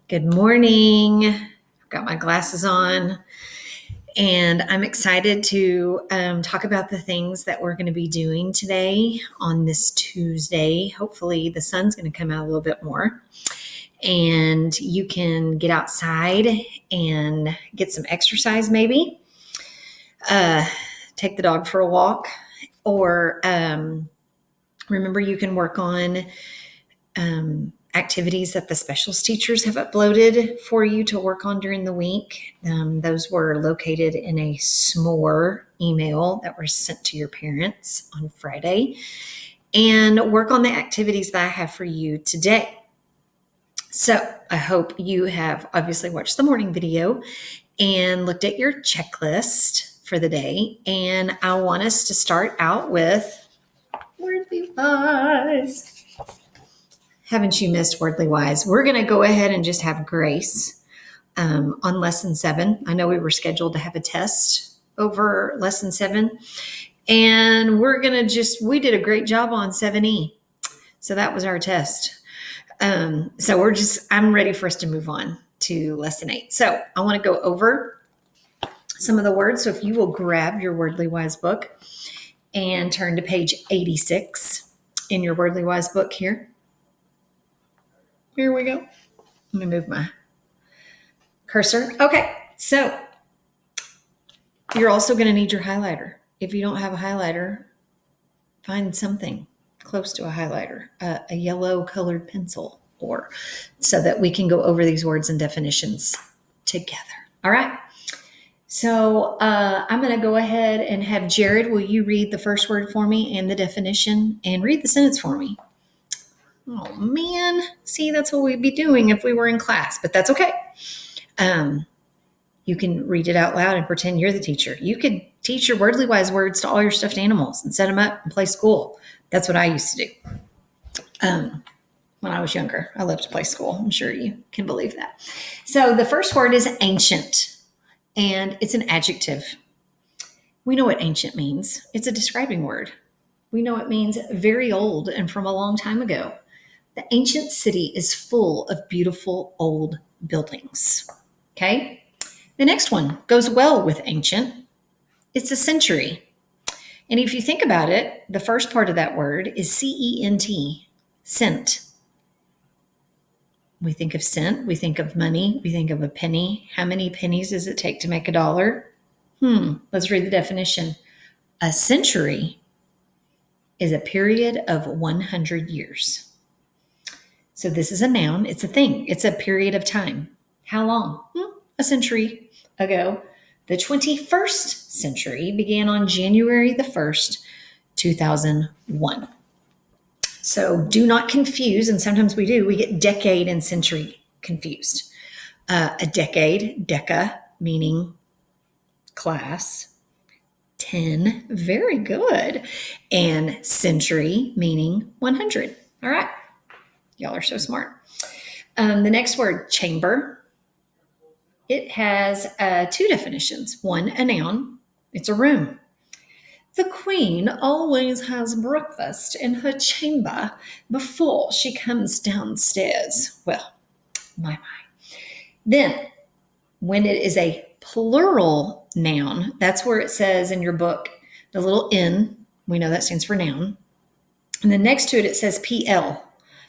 Good morning. I've got my glasses on, and I'm excited to talk about the things that we're going to be doing today on this Tuesday. Hopefully, the sun's going to come out a little bit more, and you can get outside and get some exercise, maybe. Take the dog for a walk, or remember, you can work on activities that the specials teachers have uploaded for you to work on during the week. Those were located in a SMORE email that were sent to your parents on Friday. And work on the activities that I have for you today. So I hope you have obviously watched the morning video and looked at your checklist for the day. And I want us to start out with Wordly Wise. Haven't you missed Wordly Wise? We're going to go ahead and just have grace on lesson 7. I know we were scheduled to have a test over lesson 7. And we did a great job on 7E. So that was our test. I'm ready for us to move on to lesson 8. So I want to go over some of the words. So if you will grab your Wordly Wise book and turn to page 86 in your Wordly Wise book here. Here we go. Let me move my cursor. Okay, so you're also going to need your highlighter. If you don't have a highlighter, find something close to a highlighter, a yellow colored pencil, or so that we can go over these words and definitions together. All right. So I'm going to go ahead and have Jared, will you read the first word for me and the definition, and read the sentence for me? Oh, man. See, that's what we'd be doing if we were in class, but that's okay. You can read it out loud and pretend you're the teacher. You could teach your Wordly Wise words to all your stuffed animals and set them up and play school. That's what I used to do when I was younger. I loved to play school. I'm sure you can believe that. So the first word is ancient, and it's an adjective. We know what ancient means. It's a describing word. We know it means very old and from a long time ago. The ancient city is full of beautiful old buildings. Okay. The next one goes well with ancient. It's a century. And if you think about it, the first part of that word is C-E-N-T, cent. We think of cent, we think of money, we think of a penny. How many pennies does it take to make a dollar? Let's read the definition. A century is a period of 100 years. So this is a noun. It's a thing. It's a period of time. How long? A century ago. The 21st century began on January the 1st, 2001. So do not confuse, and sometimes we do, we get decade and century confused. A decade, deca, meaning class. 10, very good. And century, meaning 100. All right. Y'all are so smart. The next word, chamber. It has 2 definitions. One, a noun. It's a room. The queen always has breakfast in her chamber before she comes downstairs. Well, my. Then, when it is a plural noun, that's where it says in your book, the little N, we know that stands for noun. And then next to it, it says PL.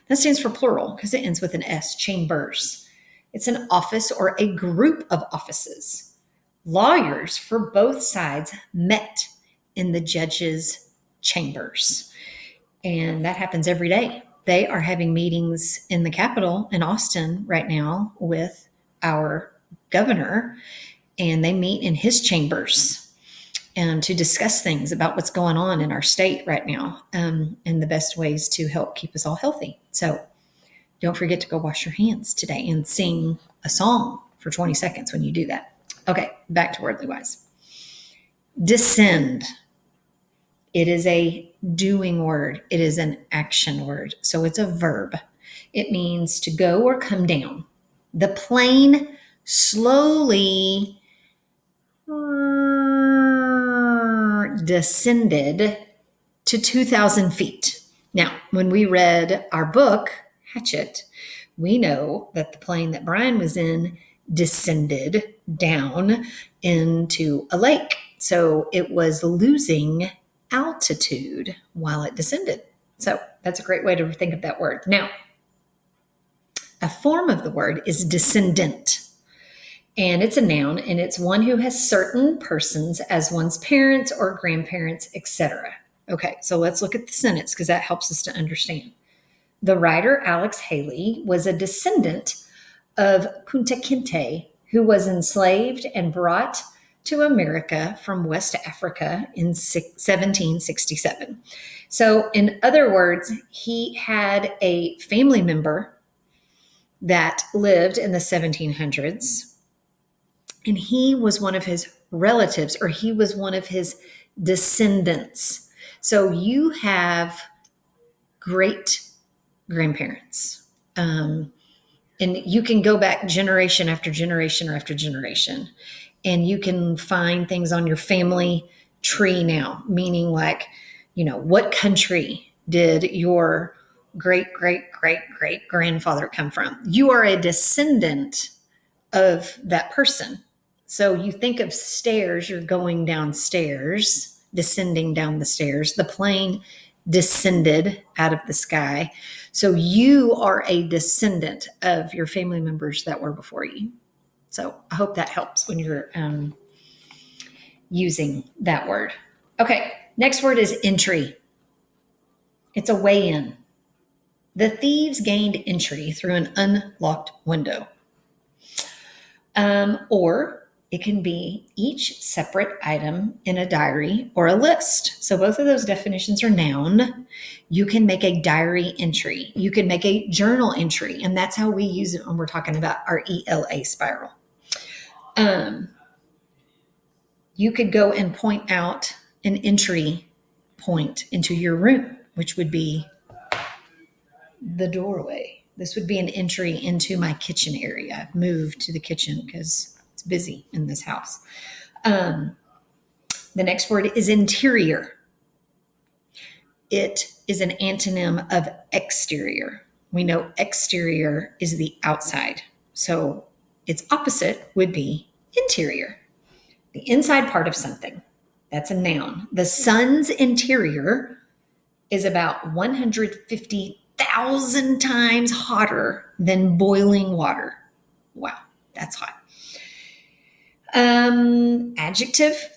That stands for plural because it ends with an S, chambers. It's an office or a group of offices. Lawyers for both sides met in the judge's chambers. And that happens every day. They are having meetings in the Capitol in Austin right now with our governor, and they meet in his chambers to discuss things about what's going on in our state right now and the best ways to help keep us all healthy. So don't forget to go wash your hands today and sing a song for 20 seconds when you do that. Okay, back to Wordly Wise. Descend. It is a doing word. It is an action word. So it's a verb. It means to go or come down. The plane slowly descended to 2,000 feet. Now, when we read our book, Hatchet, we know that the plane that Brian was in descended down into a lake. So it was losing altitude while it descended. So that's a great way to think of that word. Now, a form of the word is descendant. And it's a noun, and it's one who has certain persons as one's parents or grandparents, etc. Okay, so let's look at the sentence because that helps us to understand. The writer Alex Haley was a descendant of Kunta Kinte, who was enslaved and brought to America from West Africa in 1767. So, in other words, he had a family member that lived in the 1700s, and he was one of his relatives, or he was one of his descendants. So you have great grandparents. And you can go back generation after generation or after generation, and you can find things on your family tree now, meaning like, what country did your great, great, great, great grandfather come from? You are a descendant of that person. So you think of stairs, you're going downstairs, descending down the stairs. The plane descended out of the sky. So you are a descendant of your family members that were before you. So I hope that helps when you're using that word. Okay, next word is entry. It's a way in. The thieves gained entry through an unlocked window. Or it can be each separate item in a diary or a list. So both of those definitions are noun. You can make a diary entry. You can make a journal entry. And that's how we use it when we're talking about our ELA spiral. You could go and point out an entry point into your room, which would be the doorway. This would be an entry into my kitchen area. I've moved to the kitchen because it's busy in this house. The next word is interior. It is an antonym of exterior. We know exterior is the outside. So its opposite would be interior. The inside part of something. That's a noun. The sun's interior is about 150,000 times hotter than boiling water. Wow, that's hot. Adjective.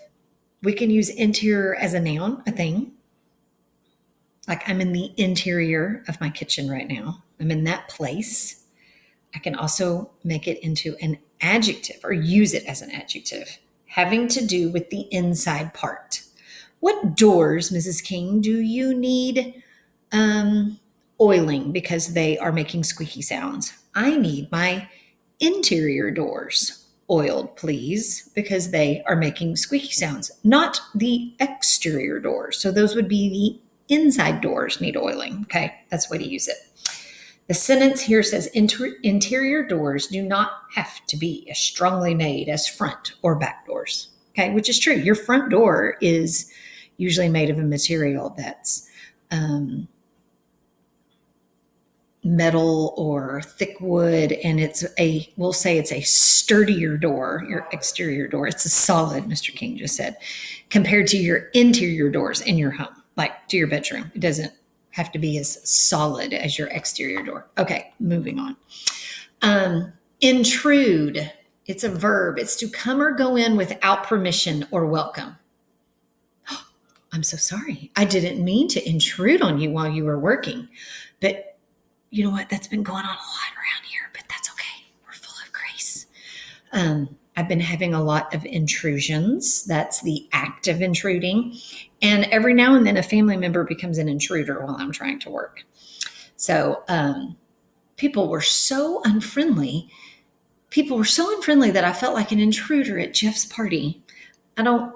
We can use interior as a noun, a thing. Like I'm in the interior of my kitchen right now. I'm in that place. I can also make it into an adjective or use it as an adjective having to do with the inside part. What doors, Mrs. King, do you need oiling because they are making squeaky sounds? I need my interior doors oiled, please, because they are making squeaky sounds, not the exterior doors. So those would be the inside doors need oiling. Okay, that's the way to use it. The sentence here says interior doors do not have to be as strongly made as front or back doors. Okay, which is true. Your front door is usually made of a material that's metal or thick wood, and we'll say it's a sturdier door, your exterior door. It's a solid, Mr. King just said, compared to your interior doors in your home, like to your bedroom. It doesn't have to be as solid as your exterior door. Okay, moving on. Intrude. It's a verb. It's to come or go in without permission or welcome. I'm so sorry. I didn't mean to intrude on you while you were working. But you know what? That's been going on a lot around here, but that's okay. We're full of grace. I've been having a lot of intrusions. That's the act of intruding. And every now and then a family member becomes an intruder while I'm trying to work. So people were so unfriendly. That I felt like an intruder at Jeff's party. I don't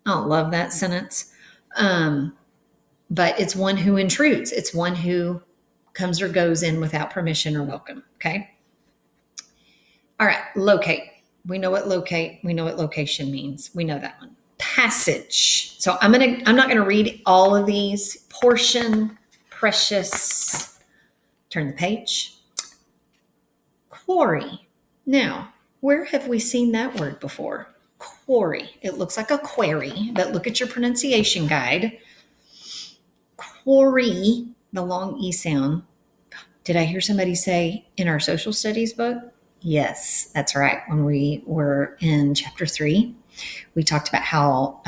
love that sentence. But it's one who intrudes. It's one who comes or goes in without permission or welcome. Okay. All right. Locate. We know what location means. We know that one. Passage. So I'm not going to read all of these. Portion, precious. Turn the page. quarry. Now, where have we seen that word before? Quarry. It looks like a query, but look at your pronunciation guide. Quarry, the long E sound. Did I hear somebody say in our social studies book? Yes, that's right. When we were in chapter 3, we talked about how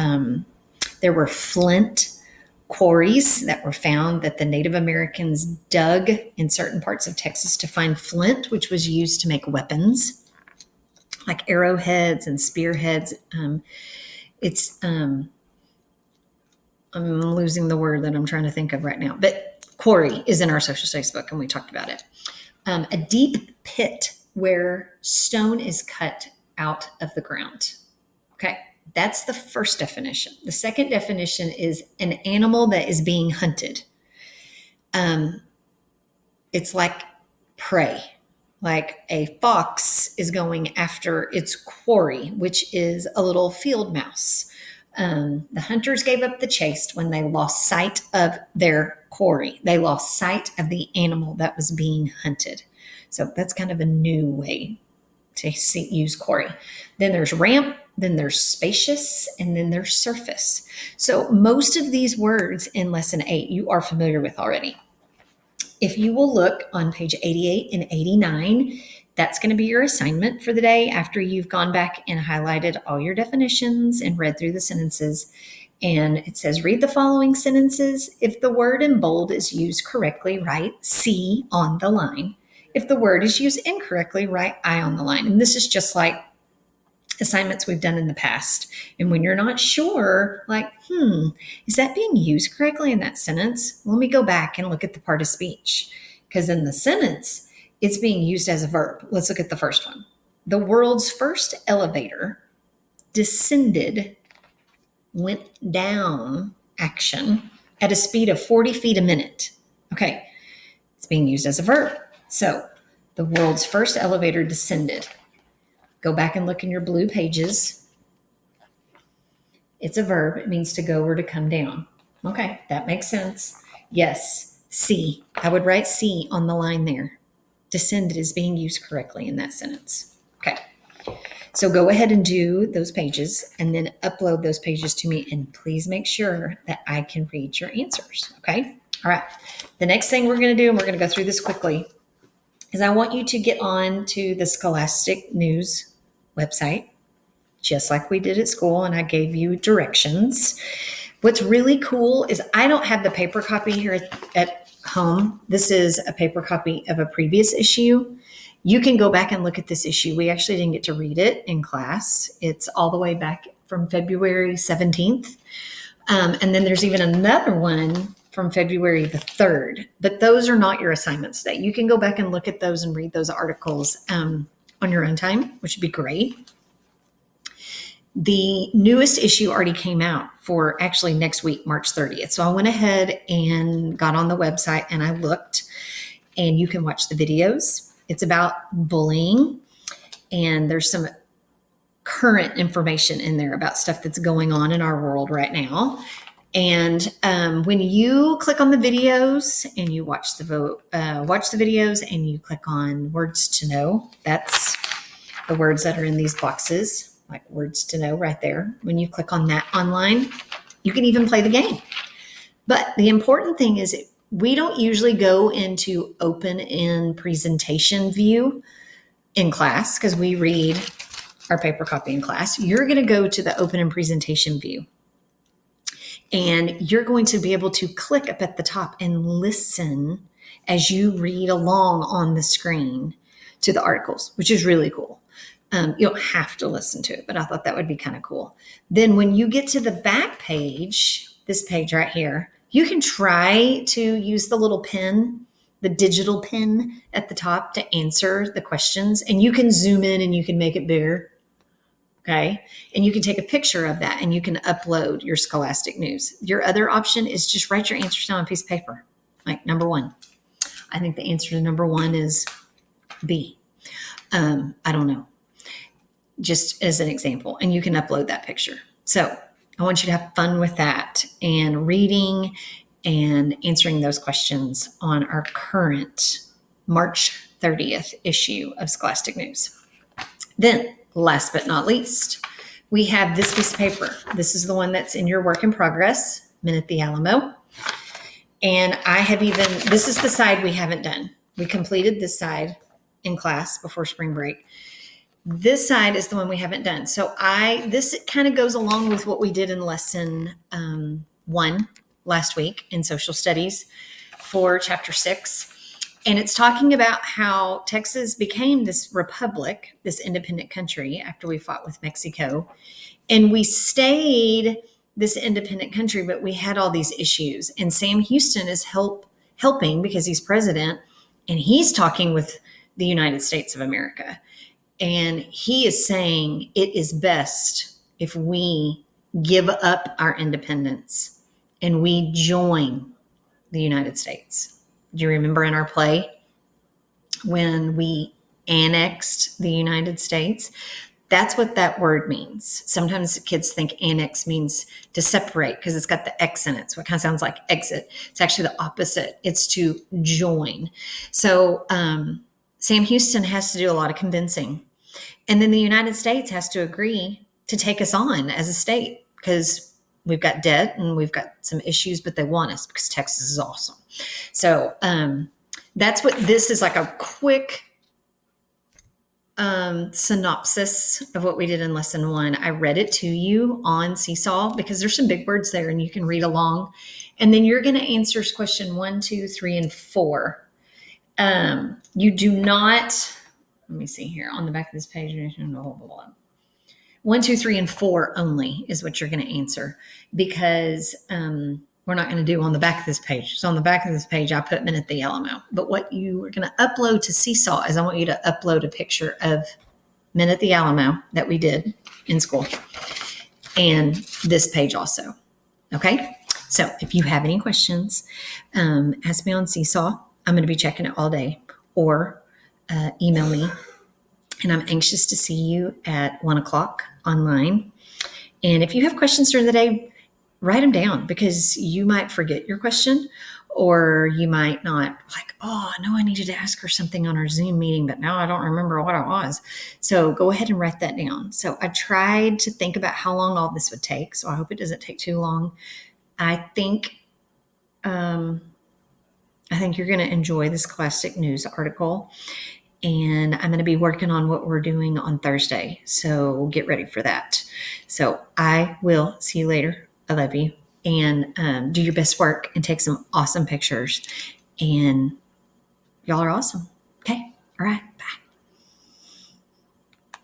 there were flint quarries that were found that the Native Americans dug in certain parts of Texas to find flint, which was used to make weapons like arrowheads and spearheads. I'm losing the word that I'm trying to think of right now, but quarry is in our social studies book, and we talked about it. A deep pit where stone is cut out of the ground. Okay, that's the first definition. The second definition is an animal that is being hunted. It's like prey, like a fox is going after its quarry, which is a little field mouse. The hunters gave up the chase when they lost sight of their quarry. They lost sight of the animal that was being hunted. So that's kind of a new way to use quarry. Then there's ramp, then there's spacious, and then there's surface. So most of these words in lesson 8 you are familiar with already. If you will look on page 88 and 89, that's going to be your assignment for the day after you've gone back and highlighted all your definitions and read through the sentences. And it says, read the following sentences. If the word in bold is used correctly, write C on the line. If the word is used incorrectly, write I on the line. And this is just like assignments we've done in the past. And when you're not sure, like, is that being used correctly in that sentence? Let me go back and look at the part of speech. Because in the sentence, it's being used as a verb. Let's look at the first one. The world's first elevator descended, went down action at a speed of 40 feet a minute. Okay, it's being used as a verb. So the world's first elevator descended. Go back and look in your blue pages. It's a verb. It means to go or to come down. Okay, that makes sense. Yes, C. I would write C on the line there. Descended is being used correctly in that sentence. Okay, so go ahead and do those pages and then upload those pages to me, and please make sure that I can read your answers. Okay, all right. The next thing we're going to do, and we're going to go through this quickly, is I want you to get on to the Scholastic News website, just like we did at school, and I gave you directions. What's really cool is I don't have the paper copy here at home. This is a paper copy of a previous issue. You can go back and look at this issue. We actually didn't get to read it in class. It's all the way back from February 17th. And then there's even another one from February the 3rd. But those are not your assignments today. You can go back and look at those and read those articles on your own time, which would be great. The newest issue already came out for actually next week, March 30th. So I went ahead and got on the website and I looked, and you can watch the videos. It's about bullying, and there's some current information in there about stuff that's going on in our world right now. And when you click on the videos and you watch the videos and you click on words to know, that's the words that are in these boxes, like words to know right there. When you click on that online, you can even play the game. But the important thing is we don't usually go into open in presentation view in class because we read our paper copy in class. You're going to go to the open in presentation view. And you're going to be able to click up at the top and listen as you read along on the screen to the articles, which is really cool. You don't have to listen to it, but I thought that would be kind of cool. Then when you get to the back page, this page right here, you can try to use the little pen, the digital pen at the top to answer the questions. And you can zoom in and you can make it bigger. Okay. And you can take a picture of that and you can upload your Scholastic News. Your other option is just write your answers down on a piece of paper. Like number 1. I think the answer to number 1 is B. I don't know. Just as an example. And you can upload that picture. So I want you to have fun with that and reading and answering those questions on our current March 30th issue of Scholastic News. Then, last but not least, we have this piece of paper. This is the one that's in your work in progress, Men at the Alamo. And this is the side we haven't done. We completed this side in class before spring break. This side is the one we haven't done. So this kind of goes along with what we did in lesson 1 last week in social studies for chapter 6. And it's talking about how Texas became this republic, this independent country after we fought with Mexico. And we stayed this independent country, but we had all these issues. And Sam Houston is helping because he's president, and he's talking with the United States of America. And he is saying it is best if we give up our independence and we join the United States. Do you remember in our play when we annexed the United States? That's what that word means. Sometimes kids think annex means to separate because it's got the X in it. So it kind of sounds like exit. It's actually the opposite. It's to join. So Sam Houston has to do a lot of convincing. And then the United States has to agree to take us on as a state because we've got debt and we've got some issues, but they want us because Texas is awesome. So that's what this is, like a quick synopsis of what we did in lesson 1. I read it to you on Seesaw because there's some big words there and you can read along. And then you're going to answer question 1, 2, 3, and 4. You do not, let me see here on the back of this page. 1, 2, 3, and 4 only is what you're going to answer because we're not going to do on the back of this page. So on the back of this page, I put Men at the Alamo. But what you are going to upload to Seesaw is I want you to upload a picture of Men at the Alamo that we did in school and this page also. Okay? So if you have any questions, ask me on Seesaw. I'm going to be checking it all day, or email me. And I'm anxious to see you at 1 o'clock online. And if you have questions during the day, write them down because you might forget your question, or you might not, like, oh, I know I needed to ask her something on our Zoom meeting, but now I don't remember what it was. So go ahead and write that down. So I tried to think about how long all this would take. So I hope it doesn't take too long. I think you're going to enjoy this Scholastic News article. And I'm going to be working on what we're doing on Thursday. So get ready for that. So I will see you later. I love you. And do your best work and take some awesome pictures. And y'all are awesome. Okay. All right. Bye.